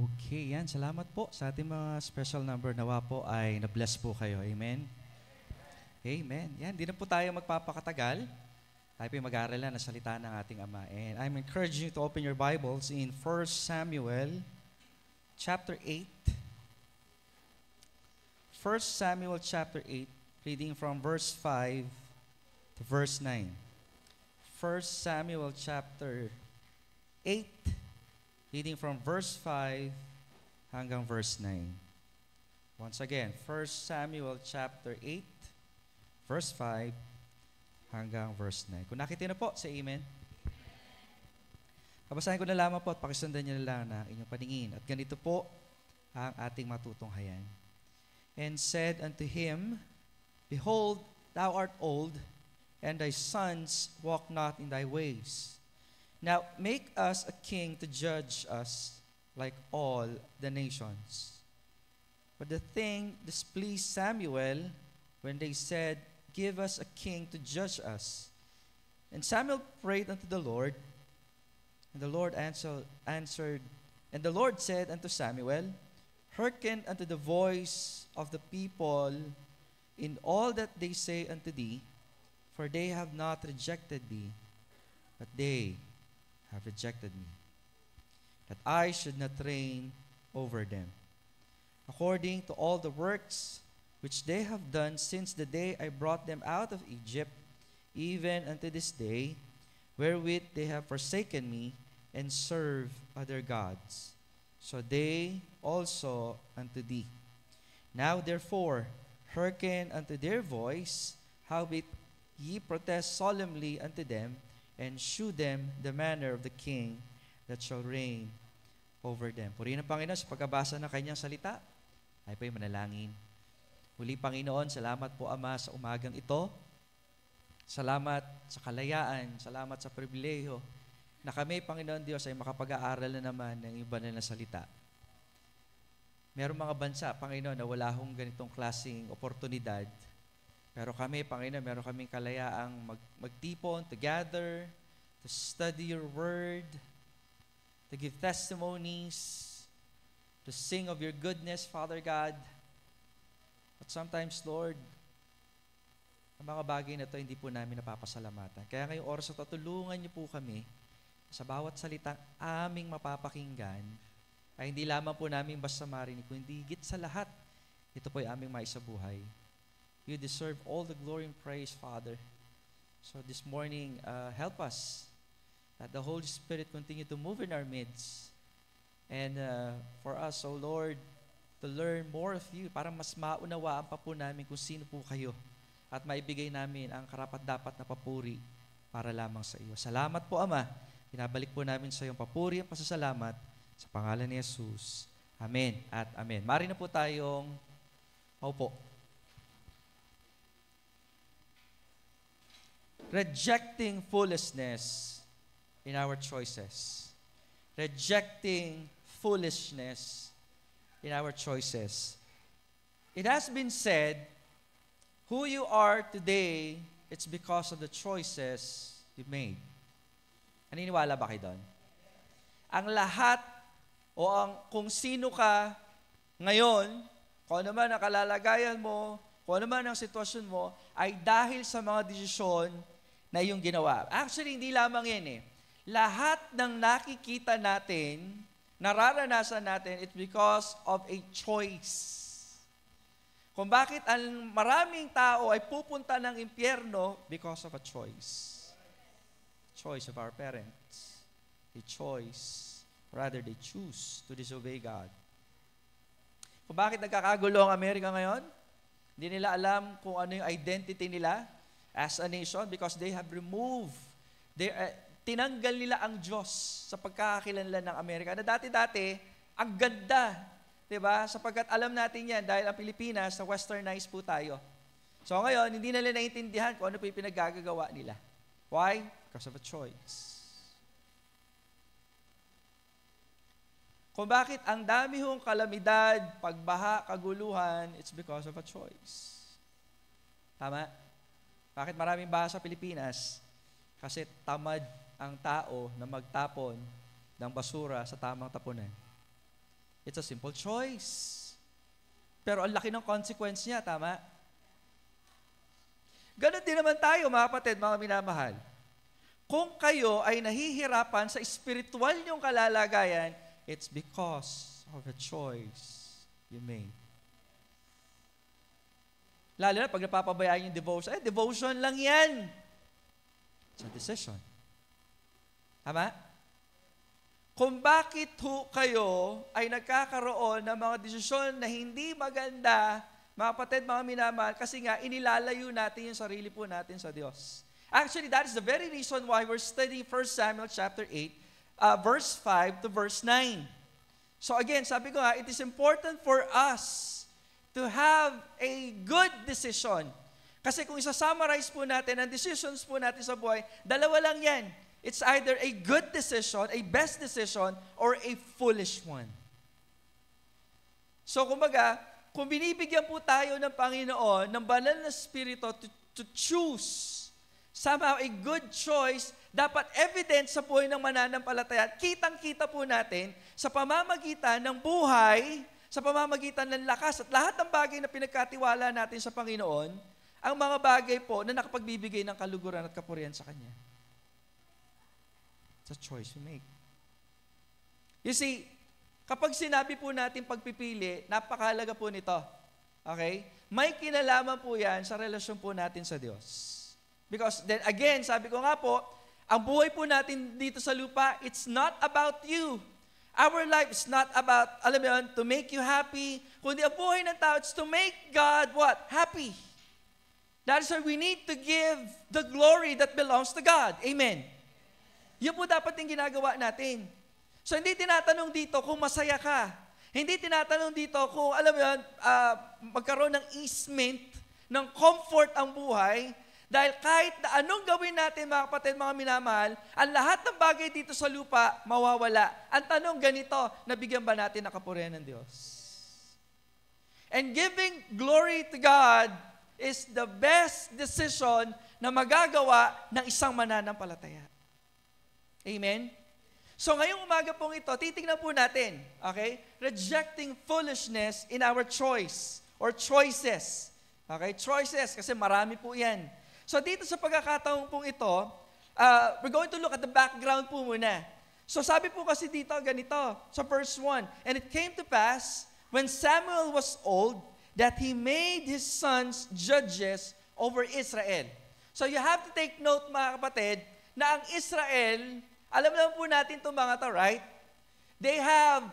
Okay, yan. Salamat po sa ating mga special number. Nawa po ay na-bless po kayo. Amen? Amen. Yan, di na po tayo magpapakatagal. Tayo po mag-aaral na salita ng ating Ama. And I'm encouraging you to open your Bibles in 1 Samuel chapter 8. 1 Samuel chapter 8, reading from verse 5 to verse 9. 1 Samuel chapter 8, reading from verse 5 hanggang verse 9. Once again, 1 Samuel chapter 8, verse 5 hanggang verse 9. Kung nakita na po, say amen. Babasahin ko na lamang po at pakisundan niyo na lang na inyong paningin. At ganito po ang ating matutunghayan. And said unto him, Behold, thou art old, and thy sons walk not in thy ways. Now make us a king to judge us like all the nations. But the thing displeased Samuel when they said, Give us a king to judge us. And Samuel prayed unto the Lord, and the Lord answered, and the Lord said unto Samuel, Hearken unto the voice of the people in all that they say unto thee, for they have not rejected thee, but they have rejected me, that I should not reign over them, according to all the works which they have done since the day I brought them out of Egypt, even unto this day, wherewith they have forsaken me, and served other gods. So they also unto thee. Now therefore, hearken unto their voice, howbeit ye protest solemnly unto them, and shew them the manner of the king that shall reign over them. Purihin ang Panginoon sa pagkabasa ng kanyang salita. Ay po'y manalangin. Muli, Panginoon, salamat po, Ama, sa umagang ito. Salamat sa kalayaan, salamat sa pribileyo na kami, Panginoon Diyos, ay makapag-aaral na naman ng iba na salita. Merong mga bansa, Panginoon, na wala hong ganitong klaseng oportunidad. Pero kami, Panginoon, meron kaming kalayaang magtipon, to gather, to study your word, to give testimonies, to sing of your goodness, Father God. But sometimes, Lord, ang mga bagay na ito, hindi po namin napapasalamatan. Kaya ngayong oras na tutulungan niyo po kami sa bawat salitang aming mapapakinggan, ay hindi lamang po namin basta marinig, kundi higit sa lahat, ito po ay aming maisabuhay. You deserve all the glory and praise, Father. So this morning, help us that the Holy Spirit continue to move in our midst. And for us, O Lord, to learn more of you, para mas maunawaan pa po namin kung sino po kayo at maibigay namin ang karapat-dapat na papuri para lamang sa iyo. Salamat po, Ama. Pinabalik po namin sa iyong papuri at pasasalamat sa pangalan ni Jesus. Amen at amen. Mari na po tayong maupo. Rejecting foolishness in our choices. Rejecting foolishness in our choices. It has been said, who you are today, it's because of the choices you made. Naniniwala ba kayo doon? Ang lahat o kung sino ka ngayon, kung ano man ang kalalagayan mo, kung ano man ang sitwasyon mo, ay dahil sa mga desisyon na iyong ginawa. Actually, hindi lamang yan eh. Lahat ng nakikita natin, nararanasan natin, it's because of a choice. Kung bakit ang maraming tao ay pupunta ng impyerno, because of a choice. Choice of our parents. A choice. Rather, they choose to disobey God. Kung bakit nagkakagulo ang Amerika ngayon? Hindi nila alam kung ano yung identity nila as a nation because they have removed, tinanggal nila ang Diyos sa pagkakakilanlan ng Amerika. Na dati-dati, ang ganda, diba? Sapagkat alam natin yan, dahil ang Pilipinas, sa westernized po tayo. So ngayon, hindi nila naiintindihan kung ano po yung pinaggagawa nila. Why? Because of a choice. Kung bakit ang dami hong kalamidad, pagbaha, kaguluhan, it's because of a choice. Tama? Bakit maraming baha sa Pilipinas? Kasi tamad ang tao na magtapon ng basura sa tamang tapunan. It's a simple choice. Pero ang laki ng consequence niya, tama? Ganon din naman tayo, mga kapatid, mga minamahal. Kung kayo ay nahihirapan sa spiritual niyong kalalagayan, it's because of a choice you made. Lalo na pag napapabayaan yung devotion, devotion lang yan. It's a decision. Tama? Kung bakit kayo ay nagkakaroon ng mga desisyon na hindi maganda, mga kapatid, mga minamahal, kasi nga inilalayo natin yung sarili po natin sa Diyos. Actually, that is the very reason why we're studying 1 Samuel chapter 8, verse 5 to verse 9. So again, sabi ko nga, it is important for us to have a good decision. Kasi kung isa-summarize po natin ang decisions po natin sa buhay, dalawa lang yan. It's either a good decision, a best decision, or a foolish one. So kumbaga, kung binibigyan po tayo ng Panginoon, ng banal na Espiritu to choose somehow a good choice, dapat evident sa buhay ng mananampalataya. Kitang-kita po natin sa pamamagitan ng buhay, sa pamamagitan ng lakas at lahat ng bagay na pinagkatiwala natin sa Panginoon, ang mga bagay po na nakapagbibigay ng kaluguran at kapurihan sa Kanya. It's a choice we make. You see, kapag sinabi po natin pagpipili, napakahalaga po nito. Okay? May kinalaman po yan sa relasyon po natin sa Diyos. Because then again, sabi ko nga po, ang buhay po natin dito sa lupa, it's not about you. Our life is not about, alam mo yun, to make you happy. Kundi ang buhay ng tao, it's to make God what? Happy. That is why we need to give the glory that belongs to God. Amen. Yun po dapat yung ginagawa natin. So hindi tinatanong dito kung masaya ka. Hindi tinatanong dito kung, alam mo yun, magkaroon ng easement, ng comfort ang buhay. Dahil kahit na anong gawin natin, mga kapatid, mga minamahal, ang lahat ng bagay dito sa lupa, mawawala. Ang tanong ganito, nabigyan ba natin ng kapurihan ng Diyos? And giving glory to God is the best decision na magagawa ng isang mananampalataya. Amen? So ngayong umaga pong ito, titingnan po natin, okay? Rejecting foolishness in our choice or choices. Okay? Choices, kasi marami po yan. So dito sa pagkakataon pong ito, we're going to look at the background po muna. So sabi po kasi dito, ganito, sa verse 1, and it came to pass, when Samuel was old, that he made his sons judges over Israel. So you have to take note, mga kapatid, na ang Israel, alam naman po natin itong mga to, right? They have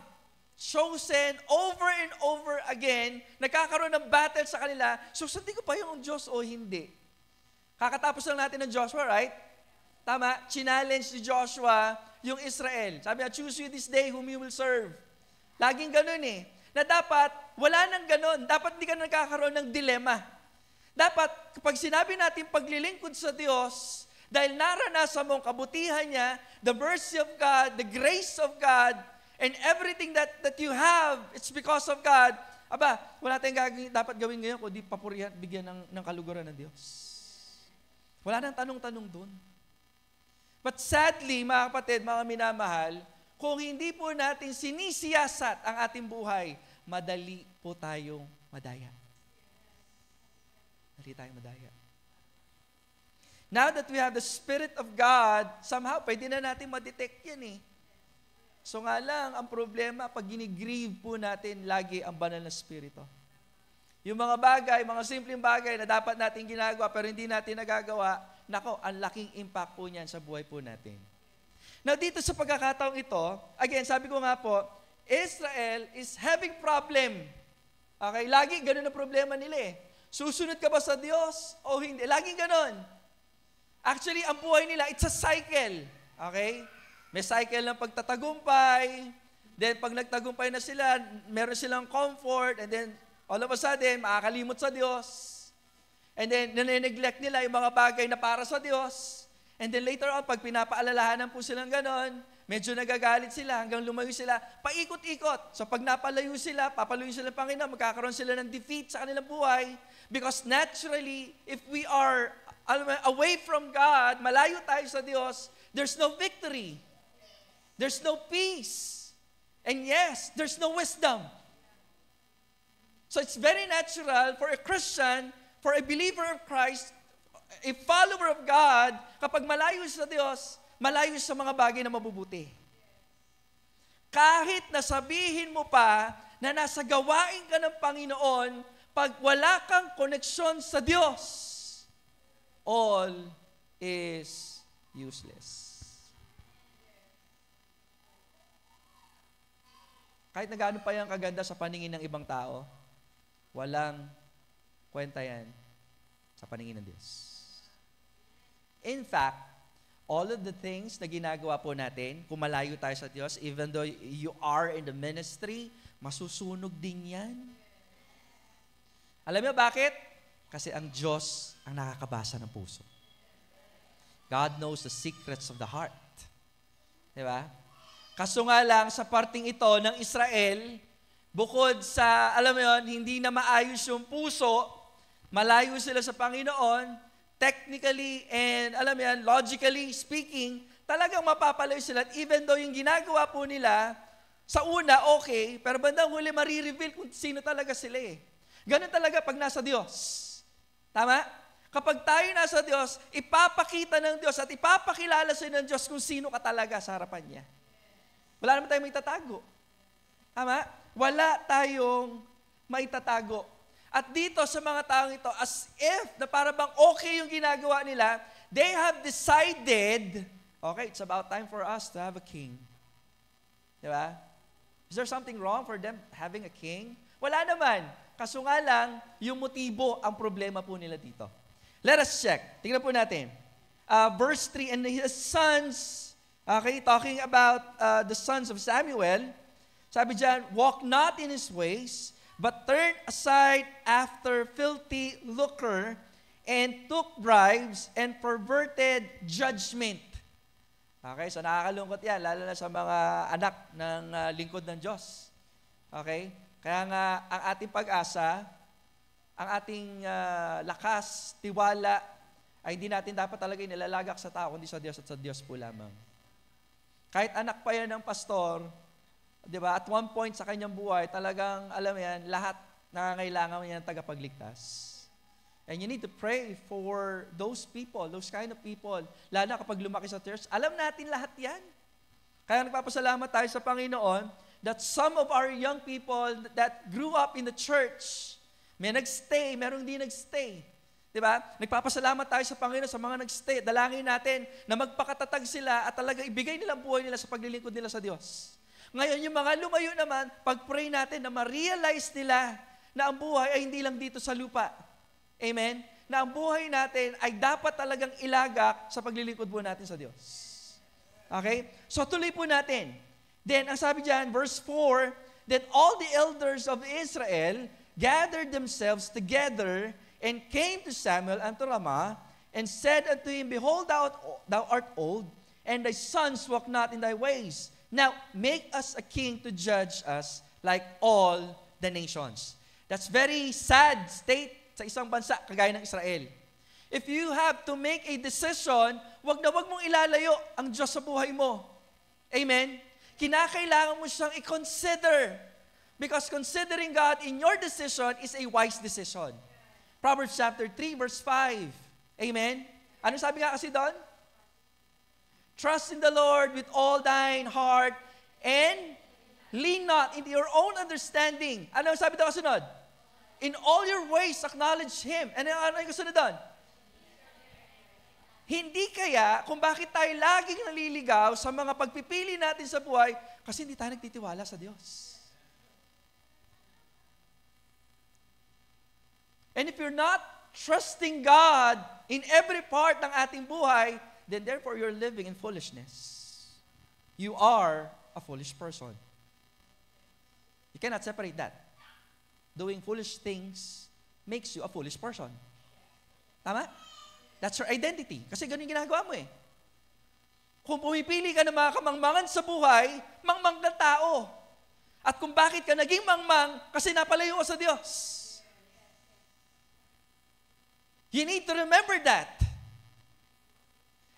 chosen over and over again, nagkakaroon ng battle sa kanila, so sundin ko pa yung Diyos o hindi? Kakatapos lang natin ng Joshua, right? Tama? Challenge ni Joshua yung Israel. Sabi niya, choose you this day whom you will serve. Laging ganun eh. Na dapat, wala nang ganun. Dapat hindi ka nagkakaroon ng dilema. Dapat, kapag sinabi natin paglilingkod sa Diyos, dahil naranasan mong kabutihan niya, the mercy of God, the grace of God, and everything that you have, it's because of God. Aba, wala tayong dapat gawin ngayon kundi papurihan, bigyan ng kaluguran ng Diyos. Wala nang tanong-tanong dun. But sadly, mga kapatid, mga minamahal, kung hindi po natin sinisiyasat ang ating buhay, madali po tayong madaya. Madali tayong madaya. Now that we have the Spirit of God, somehow, pwede na natin ma-detect yan eh. So nga lang, ang problema, pag ginigrieve po natin lagi ang banal na Espiritu. Yung mga bagay, mga simpleng bagay na dapat natin ginagawa pero hindi natin nagagawa, nako, ang laking impact po niyan sa buhay po natin. Now dito sa pagkakataong ito, again, sabi ko nga po, Israel is having problem. Okay, lagi ganun ang problema nila eh. Susunod ka ba sa Diyos o hindi? Laging ganun. Actually, ang buhay nila, it's a cycle. Okay? May cycle ng pagtatagumpay. Then, pag nagtagumpay na sila, meron silang comfort. And then, all of a sudden, makakalimot sa Diyos. And then, nane-neglect nila yung mga bagay na para sa Diyos. And then, later on, pag pinapaalalahanan po silang ganon, medyo nagagalit sila hanggang lumayo sila. Paikot-ikot. So, pag napalayo sila, papaluyo sila ng Panginoon, magkakaroon sila ng defeat sa kanilang buhay. Because naturally, if we are away from God, malayo tayo sa Diyos, there's no victory. There's no peace. And yes, there's no wisdom. So it's very natural for a Christian, for a believer of Christ, a follower of God, kapag malayo sa Diyos, malayo sa mga bagay na mabubuti. Kahit nasabihin mo pa na nasa gawain ka ng Panginoon, pag wala kang koneksyon sa Diyos, all is useless. Kahit na gaano pa yung kaganda sa paningin ng ibang tao, walang kwenta yan sa paningin ng Diyos. In fact, all of the things na ginagawa po natin, kung malayo tayo sa Diyos, even though you are in the ministry, masusunog din yan. Alam mo bakit? Kasi ang Diyos ang nakakabasa ng puso. God knows the secrets of the heart. Diba? Kaso nga lang, sa parting ito ng Israel, bukod sa, alam mo yun, hindi na maayos yung puso, malayo sila sa Panginoon, technically and, alam mo yan, logically speaking, talagang mapapalayo sila. At even though yung ginagawa po nila, sa una, okay, pero bandang huli, marireveal kung sino talaga sila eh. Ganun talaga pag nasa Diyos. Tama? Kapag tayo nasa Diyos, ipapakita ng Diyos at ipapakilala sa ng Diyos kung sino ka talaga sa harapan niya. Wala naman tayong maitatago. Tama? Wala tayong maitatago. At dito sa mga taong ito, as if na para bang okay yung ginagawa nila, they have decided, okay, it's about time for us to have a king. Diba? Is there something wrong for them having a king? Wala naman. Kaso nga lang, yung motibo ang problema po nila dito. Let us check. Tingnan po natin. Verse 3, and his sons, okay, talking about the sons of Samuel, sabi dyan, walk not in his ways, but turn aside after filthy lucre, and took bribes, and perverted judgment. Okay, so nakakalungkot yan, lalo na sa mga anak ng lingkod ng Diyos. Okay? Kaya nga, ang ating pag-asa, ang ating lakas, tiwala, ay hindi natin dapat talaga inilalagak sa tao, kundi sa Diyos at sa Diyos po lamang. Kahit anak pa yan ng pastor, di ba, at one point sa kanyang buhay, talagang, alam yan, lahat nangangailangan niya ng tagapagligtas. And you need to pray for those people, those kind of people. Lalo na kapag lumaki sa church, alam natin lahat yan. Kaya nagpapasalamat tayo sa Panginoon that some of our young people that grew up in the church, may nagstay, merong hindi nagstay. Diba? Nagpapasalamat tayo sa Panginoon sa mga nagstay. Dalangin natin na magpakatatag sila at talaga ibigay nilang buhay nila sa paglilingkod nila sa Diyos. Ngayon, yung mga lumayo naman, pag-pray natin na ma-realize nila na ang buhay ay hindi lang dito sa lupa. Amen? Na ang buhay natin ay dapat talagang ilagak sa paglilingkod po natin sa Diyos. Okay? So tuloy po natin. Then, ang sabi dyan, verse 4, then all the elders of Israel gathered themselves together and came to Samuel unto Ramah, and said unto him, behold, thou art old, and thy sons walk not in thy ways. Now, make us a king to judge us like all the nations. That's very sad state sa isang bansa, kagaya ng Israel. If you have to make a decision, wag mong ilalayo ang Diyos sa buhay mo. Amen? Kinakailangan mo siyang i-consider. Because considering God in your decision is a wise decision. Proverbs chapter 3, verse 5. Amen? Ano sabi nga kasi doon? Trust in the Lord with all thine heart and lean not into your own understanding. Ano sabi doon kasunod? In all your ways, acknowledge Him. Ano yung kasunod doon? Hindi kaya kung bakit tayo laging naliligaw sa mga pagpipili natin sa buhay kasi hindi tayo nagtitiwala sa Diyos. And if you're not trusting God in every part ng ating buhay, then therefore you're living in foolishness. You are a foolish person. You cannot separate that. Doing foolish things makes you a foolish person. Tama? That's your identity. Kasi ganun yung ginagawa mo eh. Kung pumipili ka ng mga kamangmangan sa buhay, mangmang ng tao. At kung bakit ka naging mangmang, kasi napalayo ka sa Diyos. You need to remember that.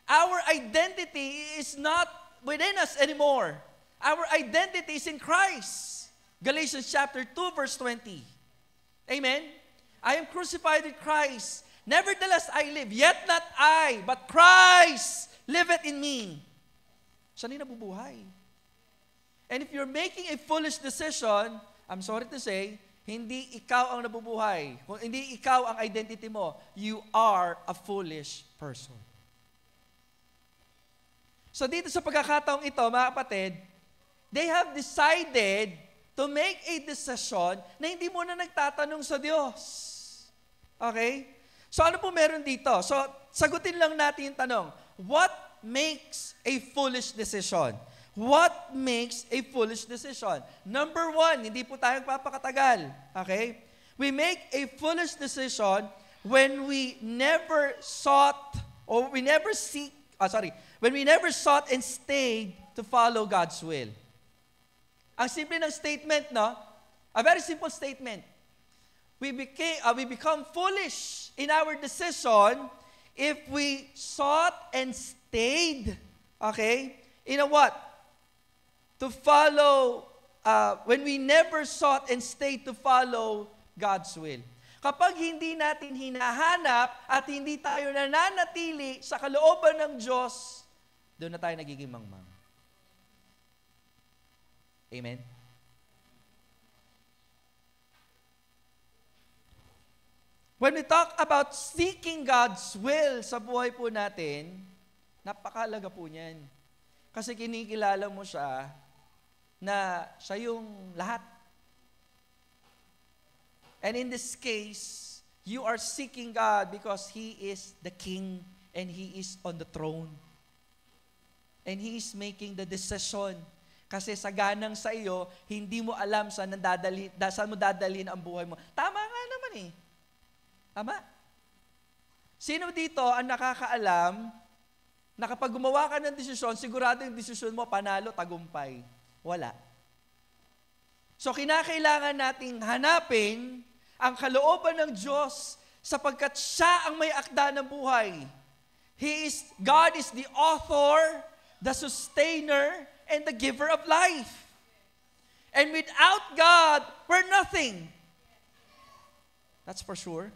Our identity is not within us anymore. Our identity is in Christ. Galatians chapter 2, verse 20. Amen? I am crucified with Christ. Nevertheless, I live. Yet not I, but Christ liveth in me. Siya na nabubuhay. And if you're making a foolish decision, I'm sorry to say, hindi ikaw ang nabubuhay. Kung hindi ikaw ang identity mo, you are a foolish person. So dito sa pagkakataong ito, mga kapatid, they have decided to make a decision na hindi muna nagtatanong sa Diyos. Okay? So ano po meron dito? So sagutin lang natin yung tanong, what makes a foolish decision? What makes a foolish decision? Number one, hindi po tayo papakatagal. Okay? We make a foolish decision when we never sought or we never seek, when we never sought and stayed to follow God's will. Ang simple ng statement, no? A very simple statement. We become foolish in our decision if we sought and stayed, okay? In a what? To follow, when we never sought and stayed to follow God's will. Kapag hindi natin hinahanap at hindi tayo nananatili sa kalooban ng Diyos, doon na tayo nagiging mangmang. Amen? When we talk about seeking God's will sa buhay po natin, napakahalaga po niyan. Kasi kinikilala mo siya na siya yung lahat. And in this case, you are seeking God because He is the King and He is on the throne. And He is making the decision. Kasi sa ganang sa iyo, hindi mo alam saan mo dadalhin ang buhay mo. Tama nga naman eh. Tama? Sino dito ang nakakaalam na kapag gumawa ka ng desisyon, sigurado yung desisyon mo, panalo, tagumpay. Wala. So, kinakailangan nating hanapin ang kalooban ng Diyos sapagkat siya ang may akda ng buhay. God is the author, the sustainer, and the giver of life. And without God, we're nothing. That's for sure.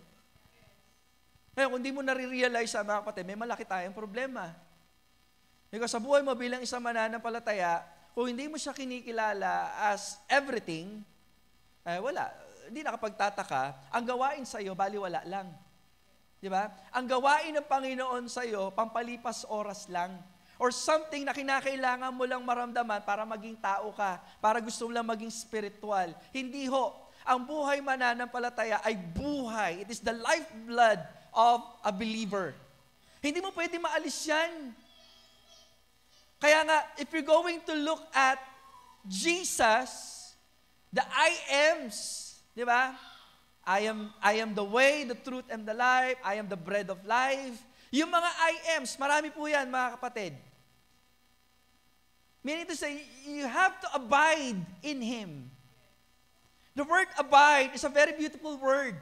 Kaya kung di mo nare-realize mga kapatid, may malaki tayong problema. Because sa buhay mo bilang isang mananampalataya, kung hindi mo siya kinikilala as everything, wala. Hindi nakapagtataka. Ang gawain sa iyo, baliwala lang. Di ba? Ang gawain ng Panginoon sa iyo, pampalipas oras lang. Or something na kinakailangan mo lang maramdaman para maging tao ka, para gusto mo lang maging spiritual. Hindi ho. Ang buhay mananampalataya ay buhay. It is the lifeblood of a believer. Hindi mo pwede maalis yan. Kaya nga, if you're going to look at Jesus, the I ams, di ba? I am the way, the truth, and the life. I am the bread of life. Yung mga I ams, marami po yan, mga kapatid. Meaning to say, you have to abide in Him. The word abide is a very beautiful word.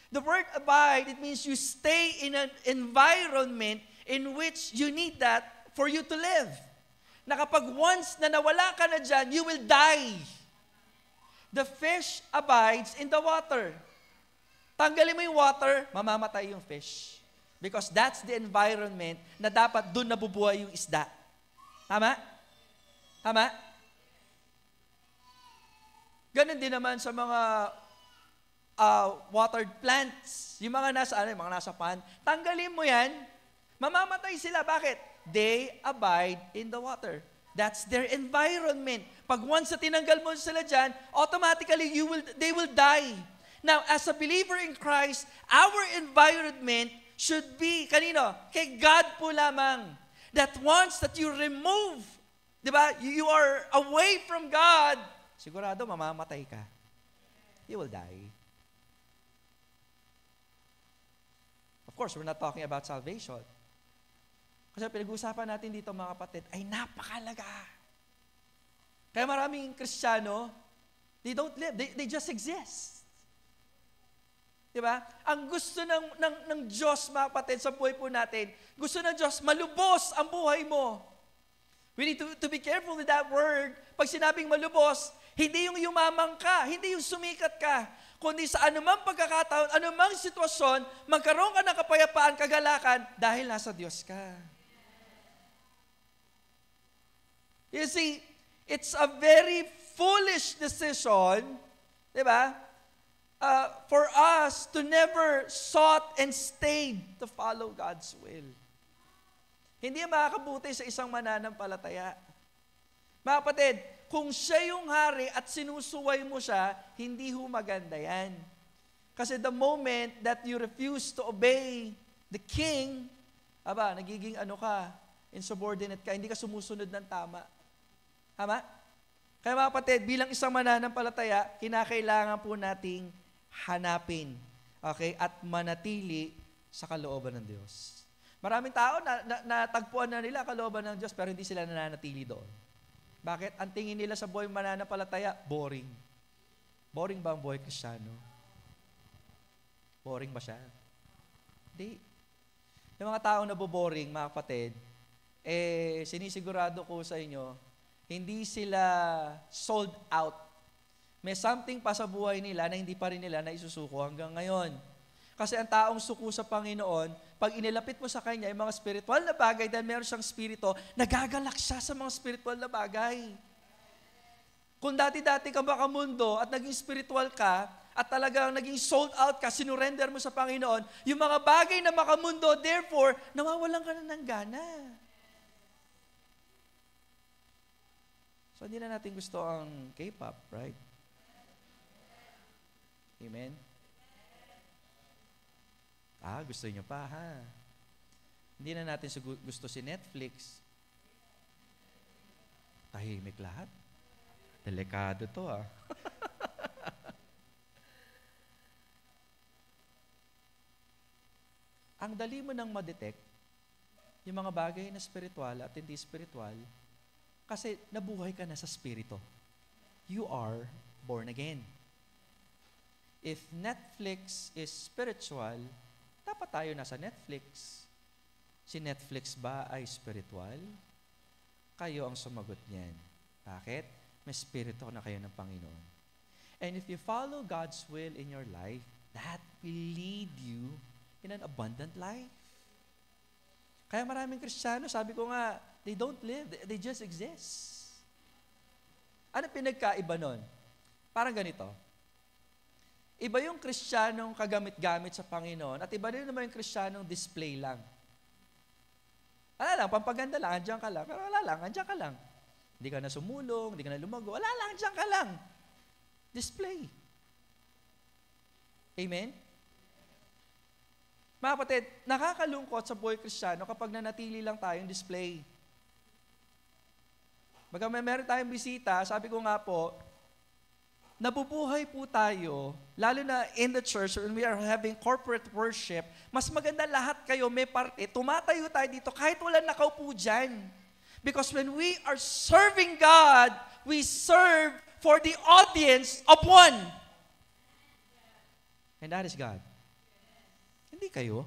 The word abide, it means you stay in an environment in which you need that for you to live. Na kapag once na nawala ka na dyan, you will die. The fish abides in the water. Tanggalin mo yung water, mamamatay yung fish. Because that's the environment na dapat doon nabubuhay yung isda. Tama? Tama? Ganon din naman sa mga watered plants. Yung mga nasa pond. Tanggalin mo yan, mamamatay sila. Bakit? They abide in the water. That's their environment. Pag once na tinanggal mo sila dyan, automatically they will die. Now, as a believer in Christ, our environment should be, kanino? Kay God po lamang. That once that you remove, di ba, you are away from God, sigurado mamamatay ka. You will die. Of course, we're not talking about salvation. Kasi pinag-uusapan natin dito mga kapatid, ay napakalaga. Kaya maraming Kristiyano, they don't live, they just exist. Diba? Ang gusto ng Diyos mga kapatid sa buhay po natin, gusto ng Diyos malubos ang buhay mo. We need to be careful with that word. Pag sinabing malubos, hindi yung yumamang ka, hindi yung sumikat ka, kundi sa anumang pagkakataon, anumang sitwasyon, magkaroon ka ng kapayapaan, kagalakan, dahil nasa Diyos ka. You see, it's a very foolish decision, di ba? For us to never sought and stayed to follow God's will. Hindi makakabuti sa isang mananampalataya. Mga kapatid, kung siya yung hari at sinusuway mo siya, hindi ho maganda yan. Kasi the moment that you refuse to obey the king, nagiging insubordinate ka, hindi ka sumusunod ng tama. Tama? Kaya mga kapatid, bilang isang mananampalataya, kinakailangan po nating hanapin, at manatili sa kalooban ng Diyos. Maraming tao natagpuan na nila kalooban ng Diyos pero hindi sila nananatili doon. Bakit? Ang tingin nila sa buhay mananampalataya, boring. Boring ba ang buhay Kristiyano? Boring ba siya? Hindi. Yung mga taong naboboring, mga kapatid, sinisigurado ko sa inyo, hindi sila sold out. May something pa sa buhay nila na hindi pa rin nila naisusuko hanggang ngayon. Kasi ang taong suko sa Panginoon, pag inilapit mo sa Kanya yung mga spiritual na bagay, dahil meron siyang spirito, nagagalak siya sa mga spiritual na bagay. Kung dati-dati ka makamundo at naging spiritual ka, at talagang naging sold out ka, sinurrender mo sa Panginoon, yung mga bagay na makamundo, therefore, nawawalan ka na ng gana. So, hindi na natin gusto ang K-pop, right? Amen? Gusto niyo pa, ha? Hindi na natin gusto si Netflix. Tahimik lahat. Delikado to, ha? Ang dali mo nang ma-detect yung mga bagay na spiritual at hindi spiritual kasi nabuhay ka na sa spirito. You are born again. If Netflix is spiritual, dapat tayo nasa Netflix. Si Netflix ba ay spiritual? Kayo ang sumagot niyan. Bakit? May spirito na kayo ng Panginoon. And if you follow God's will in your life, that will lead you in an abundant life. Kaya maraming Kristiyano, sabi ko nga, they don't live, they just exist. Ano pinagkaiba nun? Parang ganito. Iba yung Kristiyanong kagamit-gamit sa Panginoon at iba rin naman yung Kristiyanong display lang. Wala lang, pampaganda lang, andyan ka lang. Pero wala lang, andyan ka lang. Hindi ka na sumulong, hindi ka na lumago. Wala lang, andyan ka lang. Display. Amen? Mga kapatid, nakakalungkot sa buhay Kristiyano kapag nanatili lang tayong display. Baga meron tayong bisita, sabi ko nga po, nabubuhay po tayo, lalo na in the church, when we are having corporate worship, mas maganda lahat kayo, may parte, tumatayo tayo dito kahit wala nakaupo dyan. Because when we are serving God, we serve for the audience of one. And that is God. Hindi kayo.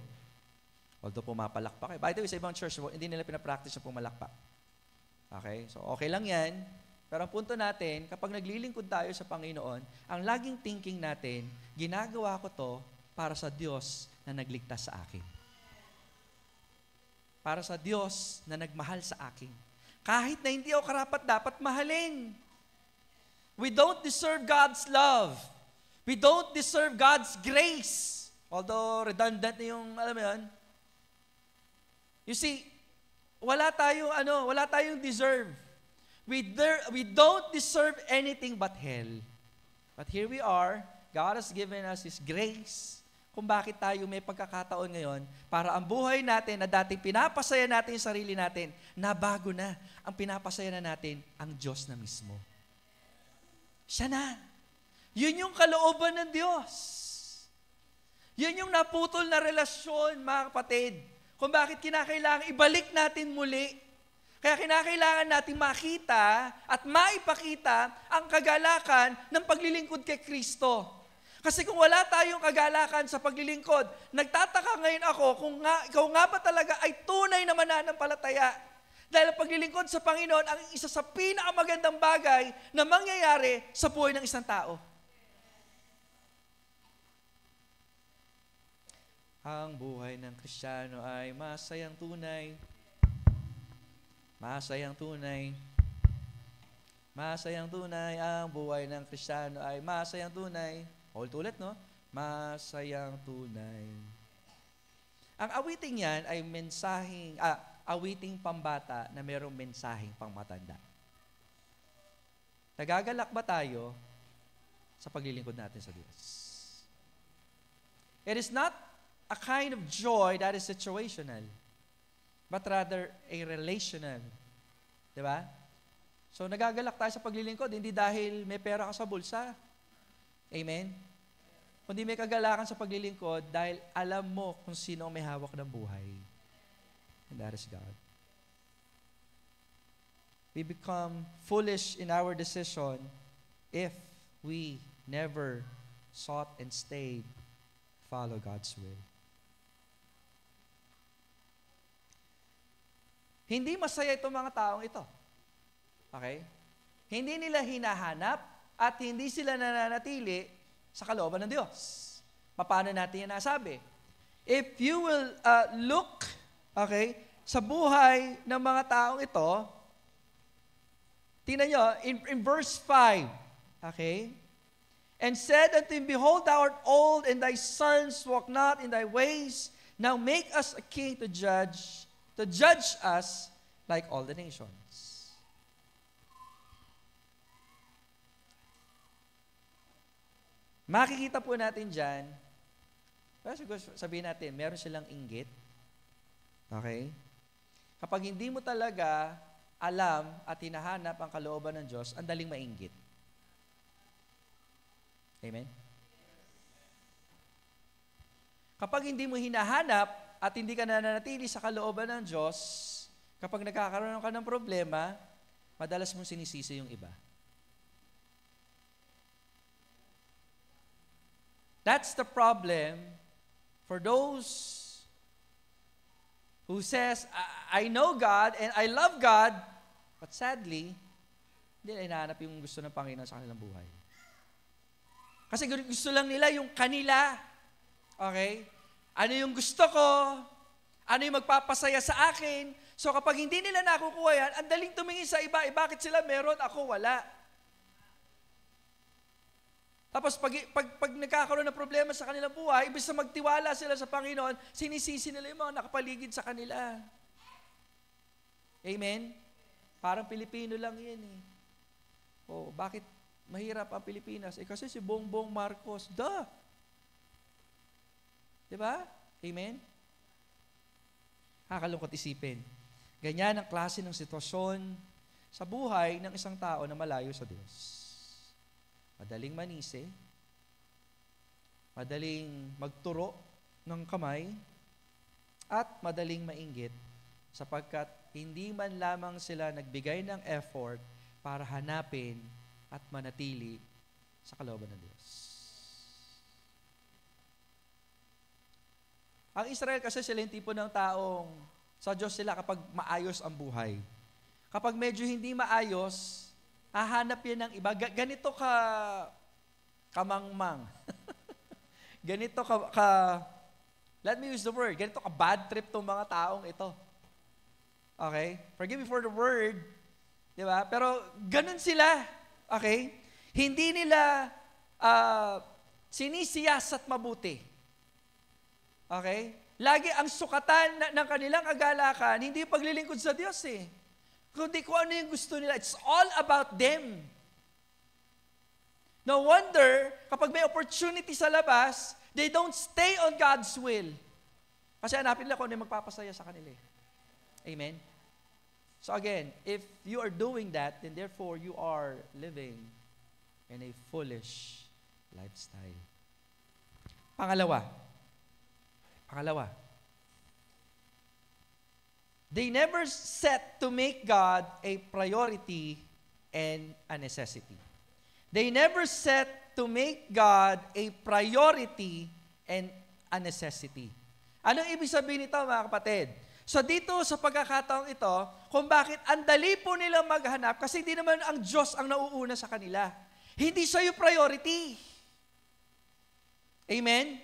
Although pumapalakpak kayo. By the way, sa ibang church, hindi nila pinapractice na pumalakpak. Okay? So, okay lang yan. Pero ang punto natin, kapag naglilingkod tayo sa Panginoon, ang laging thinking natin, ginagawa ko to para sa Diyos na nagligtas sa akin. Para sa Diyos na nagmahal sa akin. Kahit na hindi ako karapat-dapat mahalin. We don't deserve God's love. We don't deserve God's grace. Although redundant na yung, alam mo yun. You see, wala tayong deserve. We don't deserve anything but hell. But here we are, God has given us His grace kung bakit tayo may pagkakataon ngayon para ang buhay natin na dating pinapasaya natin yung sarili natin, nabago na. Ang pinapasaya na natin, ang Diyos na mismo. Siya na. Yun yung kalooban ng Diyos. Yun yung naputol na relasyon, mga kapatid. Kung bakit kinakailangan ibalik natin muli. Kaya kinakailangan natin makita at maipakita ang kagalakan ng paglilingkod kay Kristo. Kasi kung wala tayong kagalakan sa paglilingkod, nagtataka ngayon ako kung ikaw nga ba talaga ay tunay na mananampalataya. Dahil ang paglilingkod sa Panginoon ang isa sa pinakamagandang bagay na mangyayari sa buhay ng isang tao. Ang buhay ng Kristiyano ay masayang tunay. Masayang tunay. Masayang tunay. Ang buhay ng Kristiyano ay masayang tunay. Ulit, no? Masayang tunay. Ang awiting yan ay awiting pambata na mayroong mensaheng pangmatanda. Nagagalak ba tayo sa paglilingkod natin sa Diyos? It is not a kind of joy that is situational, but rather a relational. Diba? So nagagalak tayo sa paglilingkod, hindi dahil may pera ka sa bulsa. Amen? Kundi may kagalakan sa paglilingkod dahil alam mo kung sino ang may hawak ng buhay. And that is God. We become foolish in our decision if we never sought and stayed follow God's will. Hindi masaya itong mga taong ito. Okay? Hindi nila hinahanap at hindi sila nananatili sa kalooban ng Diyos. Paano natin yan nasabi? If you will look, okay, sa buhay ng mga taong ito, tingnan nyo, in verse 5, okay, and said unto him, Behold, thou art old, and thy sons walk not in thy ways. Now make us a king to judge us like all the nations. Makikita po natin dyan, sabihin natin, meron silang inggit. Okay? Kapag hindi mo talaga alam at hinahanap ang kalooban ng Diyos, ang daling mainggit. Amen? Kapag hindi mo hinahanap at hindi ka nananatili sa kalooban ng Diyos, kapag nagkakaroon ka ng problema, madalas mong sinisisi yung iba. That's the problem for those who says, I know God and I love God, but sadly, hindi na hinahanap yung gusto ng Panginoon sa kanilang buhay. Kasi gusto lang nila yung kanila. Okay? Ano yung gusto ko? Ano yung magpapasaya sa akin? So kapag hindi nila nakukuha yan, ang daling tumingin sa iba, bakit sila meron, ako wala. Tapos pag nagkakaroon ng problema sa kanilang buhay, ibig sa magtiwala sila sa Panginoon, sinisisi nila yung mga nakapaligid sa kanila. Amen? Parang Pilipino lang yan eh. Oh, bakit mahirap ang Pilipinas? Kasi si Bongbong Marcos, diba? Amen? Nakakalungkot isipin. Ganyan ang klase ng sitwasyon sa buhay ng isang tao na malayo sa Diyos. Madaling manisi, madaling magturo ng kamay, at madaling mainggit sapagkat hindi man lamang sila nagbigay ng effort para hanapin at manatili sa kalooban ng Diyos. Ang Israel kasi sila yung tipo ng taong sa Diyos sila kapag maayos ang buhay. Kapag medyo hindi maayos, hahanap yan ng iba. Ganito kamangmang. Ganito let me use the word, ganito ka bad trip tong mga taong ito. Okay? Forgive me for the word. Di ba? Pero ganun sila. Okay? Hindi nila sinisiyasat mabuti. Okay? Lagi ang sukatan ng kanilang kagalakan, hindi paglilingkod sa Diyos eh. Kundi kung ano yung gusto nila. It's all about them. No wonder, kapag may opportunity sa labas, they don't stay on God's will. Kasi hanapin nila kung ano yung magpapasaya sa kanila. Amen? So again, if you are doing that, then therefore you are living in a foolish lifestyle. Pangalawa. They never set to make God a priority and a necessity. They never set to make God a priority and a necessity. Anong ibig sabihin nito, mga kapatid? So dito sa pagkakataong ito, kung bakit ang dali po nilang maghanap, kasi hindi naman ang Diyos ang nauuna sa kanila. Hindi siya yung priority. Amen?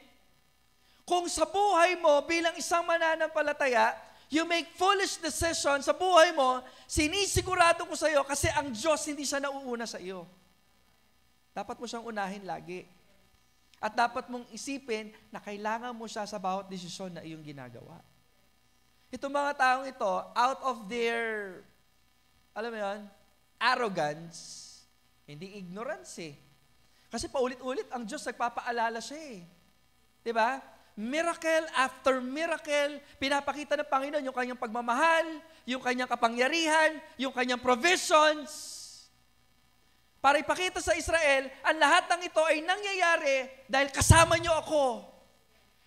Kung sa buhay mo bilang isang mananampalataya, you make foolish decision sa buhay mo, sinisigurado ko sa iyo kasi ang Diyos hindi siya nauuna sa iyo. Dapat mo siyang unahin lagi. At dapat mong isipin na kailangan mo siya sa bawat desisyon na iyong ginagawa. Itong mga taong ito, out of their, alam mo yun, arrogance, hindi ignorance eh. Kasi paulit-ulit, ang Diyos nagpapaalala siya eh. Diba? Miracle after miracle, pinapakita ng Panginoon yung kanyang pagmamahal, yung kanyang kapangyarihan, yung kanyang provisions. Para ipakita sa Israel, ang lahat ng ito ay nangyayari dahil kasama niyo ako.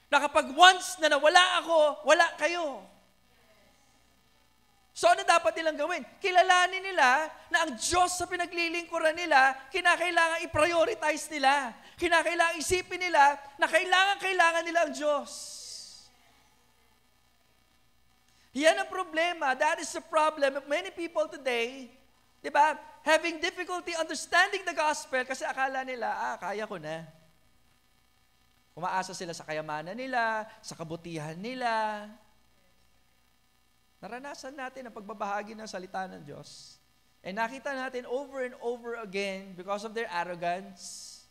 Na kapag once na nawala ako, wala kayo. So ano dapat nilang gawin? Kilalanin nila na ang Diyos sa pinaglilingkuran nila, kinakailangan i-prioritize nila. Kinakailangan isipin nila na kailangan nila ang Diyos. Yan ang problema. That is the problem of many people today. Diba? Having difficulty understanding the gospel kasi akala nila, kaya ko na. Umaasa sila sa kayamanan nila, sa kabutihan nila. Naranasan natin ang pagbabahagi ng salita ng Diyos. And nakita natin over and over again because of their arrogance.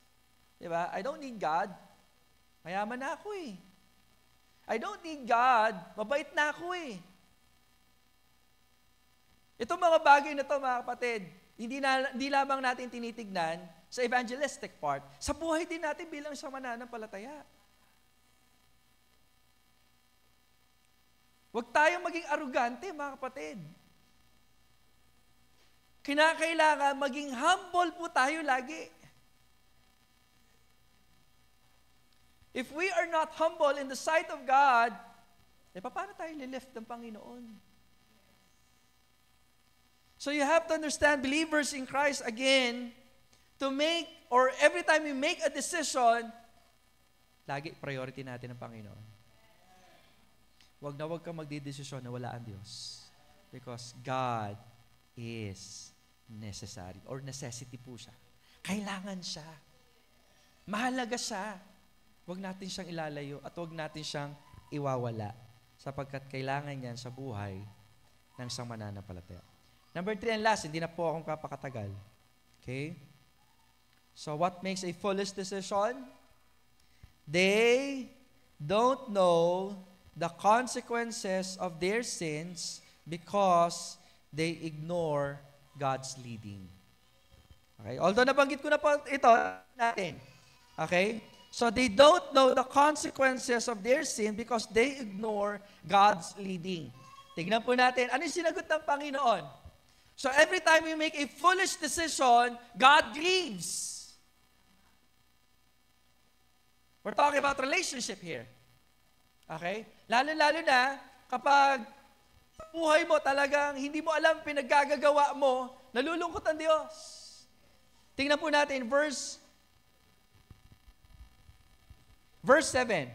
Diba? I don't need God. Mayaman na ako eh. I don't need God. Mabait na ako eh. Itong mga bagay na ito, mga kapatid, hindi lamang natin tinitignan sa evangelistic part, sa buhay din natin bilang isang mananampalataya. Huwag tayong maging arugante, mga kapatid. Kinakailangan maging humble po tayo lagi. If we are not humble in the sight of God, paano tayo lilift ng Panginoon? So you have to understand, believers in Christ again, to make, or every time we make a decision, lagi priority natin ang Panginoon. Wag na wag kang magdidesisyon na wala ang Diyos. Because God is necessary, or necessity po siya. Kailangan siya. Mahalaga siya. Wag natin siyang ilalayo at wag natin siyang iwawala sapagkat kailangan yan sa buhay ng isang mananampalataya. Number 3 and last, hindi na po akong kapakatagal. Okay? So what makes a foolish decision? They don't know the consequences of their sins because they ignore God's leading. Okay? Although nabanggit ko na po ito natin. Okay? So they don't know the consequences of their sin because they ignore God's leading. Tignan po natin, ano yung sinagot ng Panginoon? So every time we make a foolish decision, God grieves. We're talking about relationship here. Okay? Lalo-lalo na kapag buhay mo talagang hindi mo alam pinaggagawa mo, nalulungkot ang Diyos. Tingnan po natin verse 7.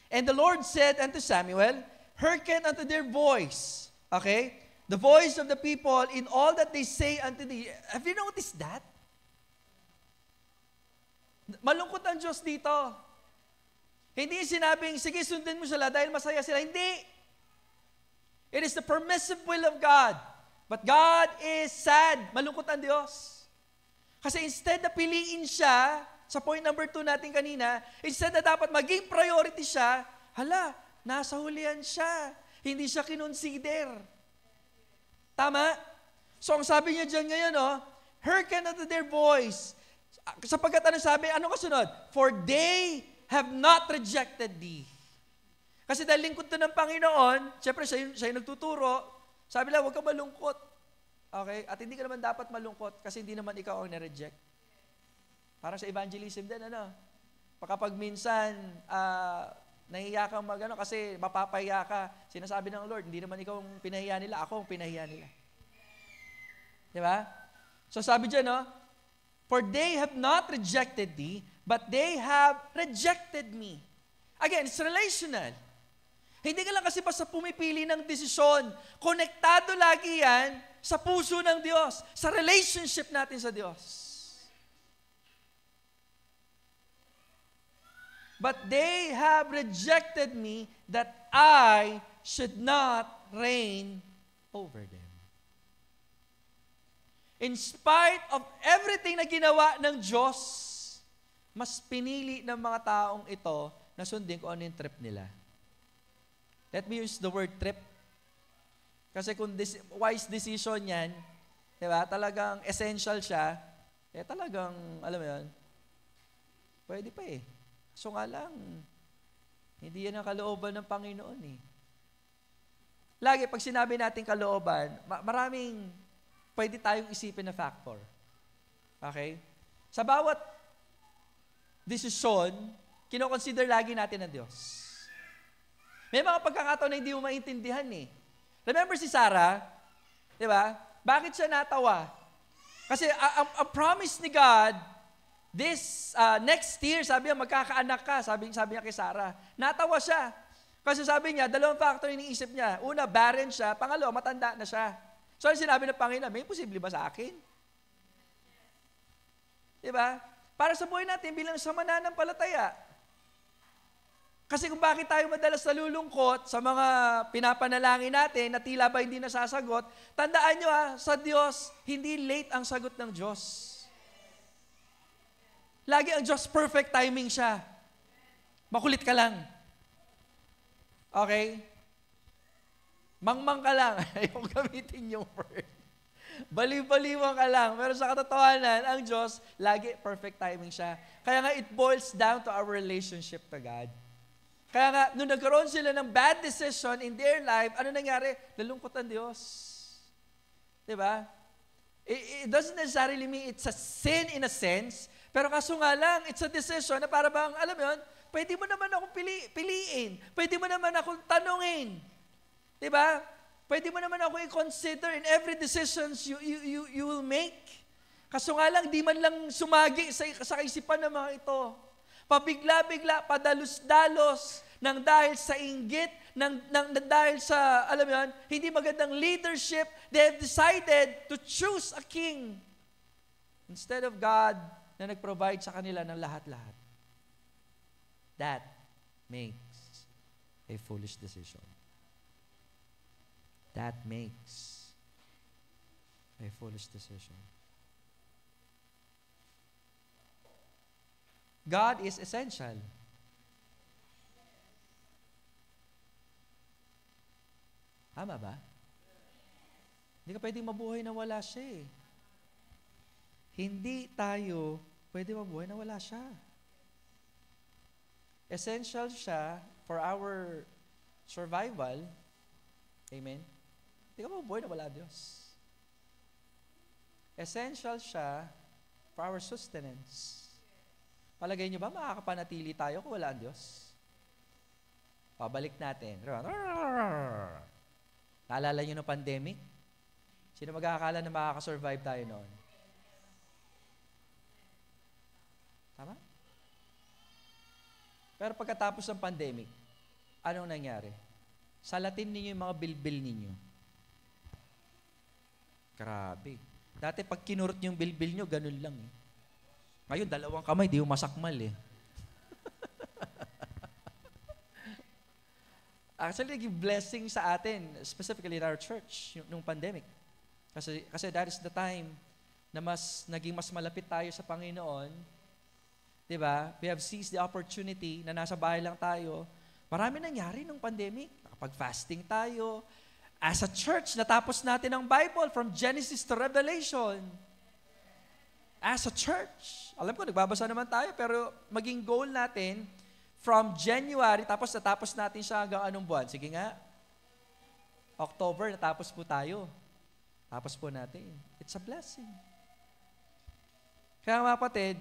And the Lord said unto Samuel, hearken unto their voice. Okay? The voice of the people in all that they say unto thee. Have you noticed that? Malungkot ang Diyos dito. Hindi sinabing, sige, sundin mo sila dahil masaya sila. Hindi. It is the permissive will of God. But God is sad. Malungkot ang Diyos. Kasi instead na piliin siya, sa point number 2 natin kanina, instead na dapat maging priority siya, nasa hulihan siya. Hindi siya kinonsider. Tama? So ang sabi niya dyan ngayon, hearken unto their voice. Sapagkat ano sabi? Ano kasunod? For they have not rejected thee. Kasi dahil lingkod to ng Panginoon, syempre siya yung nagtuturo, sabi lang, huwag ka malungkot. Okay? At hindi ka naman dapat malungkot kasi hindi naman ikaw ang na-reject. Parang sa evangelism din, kapag minsan, nahiya kang kasi mapapahiya ka, sinasabi ng Lord, hindi naman ikaw ang pinahiya nila, ako ang pinahiya nila. Di ba? So sabi dyan, for they have not rejected thee, but they have rejected me. Again, it's relational. Hindi ka lang kasi basta pumipili ng desisyon. Konektado lagi yan sa puso ng Diyos, sa relationship natin sa Diyos. But they have rejected me that I should not reign over them. In spite of everything na ginawa ng Diyos, mas pinili ng mga taong ito na sundin kung ano yung trip nila. Let me use the word trip. Kasi kung wise decision yan, di ba, talagang essential siya, talagang, alam mo yun, pwede pa eh. So nga lang, hindi yan ang kalooban ng Panginoon eh. Lagi, pag sinabi natin kalooban, maraming pwede tayong isipin na factor. Okay? Sa bawat desisyon, kinoconsider lagi natin ng Diyos. May mga pagkakataon na hindi mo maintindihan eh. Remember si Sarah? Di ba? Bakit siya natawa? Kasi ang promise ni God, this next year, sabi niya, magkakaanak ka. Sabi niya kay Sarah. Natawa siya. Kasi sabi niya, dalawang factor iniisip niya. Una, barren siya. Pangalawa, matanda na siya. So, ano sinabi ng Panginoon? May posible ba sa akin? Di ba? Para sa buhay natin, bilang sa mananampalataya. Kasi kung bakit tayo madalas nalulungkot sa mga pinapanalangin natin na tila ba hindi nasasagot, tandaan nyo sa Diyos, hindi late ang sagot ng Diyos. Lagi ang Diyos, perfect timing siya. Makulit ka lang. Okay? Mangmang ka lang. Ayaw gamitin yung word. Baliw-baliwan ka lang. Pero sa katotohanan, ang Diyos, lagi perfect timing siya. Kaya nga, it boils down to our relationship to God. Kaya nga, nung nagkaroon sila ng bad decision in their life, ano nangyari? Nalungkot ang Diyos. Diba? It doesn't necessarily mean it's a sin in a sense, pero kaso nga lang, it's a decision na para bang, alam mo yun, pwede mo naman akong piliin. Pwede mo naman akong tanungin. Diba? Pwede mo naman ako i-consider in every decisions you will make. Kaso nga lang, di man lang sumagi sa kaisipan ng mga ito. Pabigla-bigla, padalos-dalos, nang dahil sa inggit, nang dahil sa, alam mo yun, hindi magandang leadership, they have decided to choose a king instead of God na nag-provide sa kanila ng lahat-lahat. That makes a foolish decision. That makes a foolish decision. God is essential. Tama ba? Hindi ka pwedeng mabuhay na wala siya eh. Hindi tayo pwede mabuhay na wala siya. Essential siya for our survival. Amen? Hindi ka mabuhay na wala Diyos. Essential siya for our sustenance. Palagay niyo ba makakapanatili tayo kung wala ang Diyos? Pabalik natin. Naalala niyo ng pandemic? Sino mag-aakala na makakasurvive tayo noon? Tama? Pero pagkatapos ng pandemic, anong nangyari? Salatin ninyo yung mga bilbil ninyo. Grabe. Dati pag kinurot yung bilbil nyo, ganun lang eh. Ngayon, 2 kamay, di yung masakmal eh. Actually, naging blessing sa atin, specifically in our church, nung pandemic. Kasi that is the time na naging mas malapit tayo sa Panginoon. Diba? We have seized the opportunity na nasa bahay lang tayo. Marami nangyari nung pandemic. Nakapag-fasting tayo. As a church, natapos natin ang Bible from Genesis to Revelation. As a church. Alam ko, nagbabasa naman tayo, pero maging goal natin, from January, tapos natapos natin siya hanggang anong buwan? Sige nga. October, natapos po tayo. Tapos po natin. It's a blessing. Kaya mga kapatid,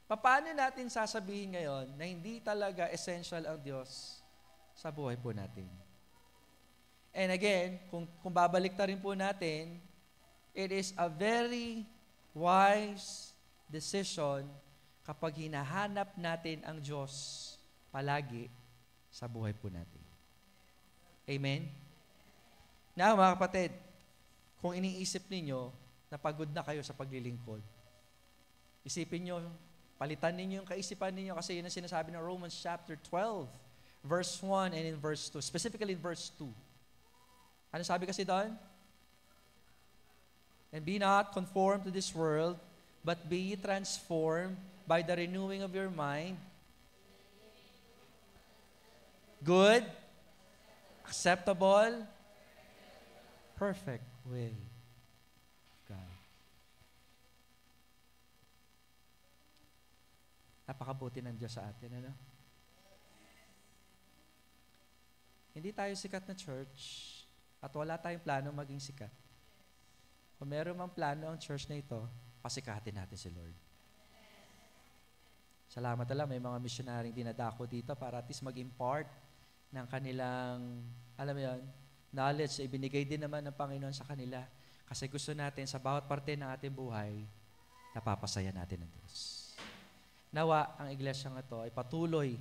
paano natin sasabihin ngayon na hindi talaga essential ang Diyos sa buhay po natin? And again, kung babalik na rin po natin, it is a very wise decision kapag hinahanap natin ang Diyos palagi sa buhay po natin. Amen? Now, mga kapatid, kung iniisip ninyo na pagod na kayo sa paglilingkod, isipin nyo, palitan ninyo yung kaisipan ninyo kasi yun ang sinasabi ng Romans chapter 12, verse 1 and in verse 2, specifically in verse 2. Ano sabi kasi doon? And be not conformed to this world, but be ye transformed by the renewing of your mind. Good, acceptable, perfect will of God. Napakabuti ng Diyos sa atin, ano? Hindi tayo sikat na church at wala tayong plano maging sikat. Kung meron mang plano ang church na ito, pasikatin natin si Lord. Salamat lang, may mga missionaryong dinadako dito para at least mag-impart ng kanilang, alam mo yun, knowledge na ibinigay din naman ng Panginoon sa kanila. Kasi gusto natin sa bawat parte ng ating buhay, napapasaya natin ang Diyos. Nawa, ang iglesia nga ito ay patuloy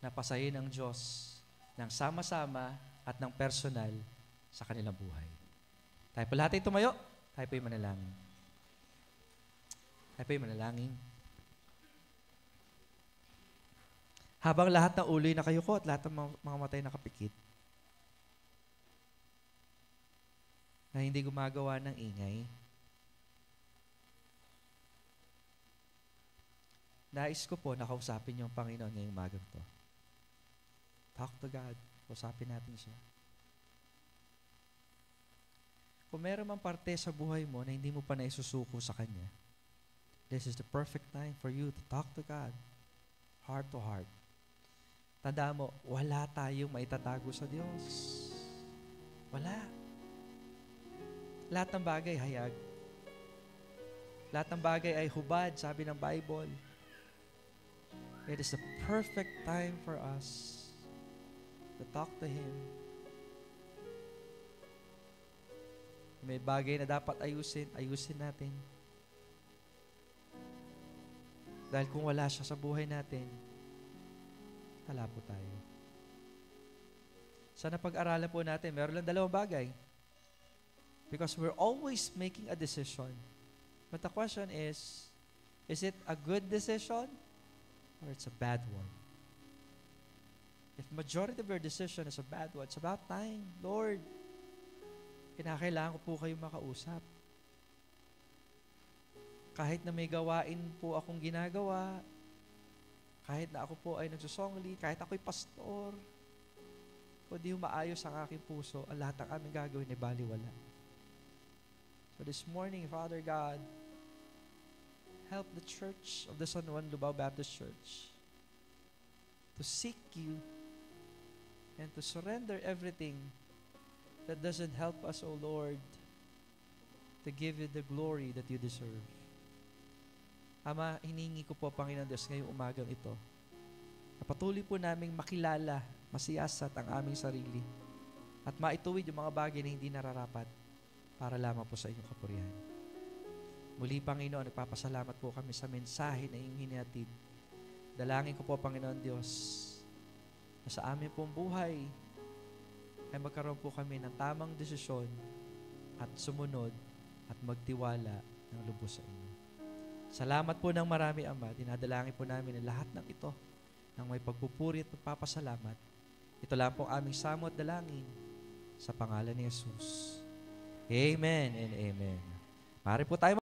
na pasayin ng Diyos ng sama-sama at ng personal sa kanilang buhay. Tayo po lahat ay tumayo, tayo po ay manalangin. Tayo po ay manalangin. Habang lahat ng ulo'y nakayuko at lahat ng mga matay nakapikit, na hindi gumagawa ng ingay, nais ko po nakausapin niyo ang Panginoon ngayong umagang to. Talk to God. Usapin natin siya. Kung meron mang parte sa buhay mo na hindi mo pa naisusuko sa Kanya, this is the perfect time for you to talk to God. Heart to heart. Tandaan mo, wala tayong maitatago sa Diyos. Wala. Lahat ng bagay hayag. Lahat ng bagay ay hubad, sabi ng Bible. It is the perfect time for us to talk to Him. May bagay na dapat ayusin natin. Dahil kung wala siya sa buhay natin, wala po tayo. Sana pag-aralan po natin, meron lang dalawang bagay. Because we're always making a decision. But the question is it a good decision or it's a bad one? If majority of your decision is a bad one, it's about time. Lord, kinakailangan ko po kayo makausap. Kahit na may gawain po akong ginagawa, kahit na ako po ay nagsusongli, kahit ako'y pastor, o di maayos ang aking puso, ang lahat ng aming gagawin ay baliwala. So this morning, Father God, help the church of the San Juan Lubao Baptist Church to seek you and to surrender everything that doesn't help us, O Lord, to give you the glory that you deserve. Ama, hiningi ko po, Panginoon Diyos, ngayong umagang ito, na patuloy po naming makilala, masiyasat ang aming sarili, at maituwid yung mga bagay na hindi nararapat para lamang po sa inyong kapurihan. Muli, Panginoon, nagpapasalamat po kami sa mensahe na inyong hinihatid. Dalangin ko po, Panginoon Diyos, na sa aming pong buhay ay magkaroon po kami ng tamang desisyon at sumunod at magtiwala ng lubos sa inyo. Salamat po ng marami, Ama. Dinadalangin po namin ang lahat ng ito ng may pagpupuri at pagpapasalamat. Ito lang po aming samo at dalangin sa pangalan ni Jesus. Amen and amen. Maaari po tayo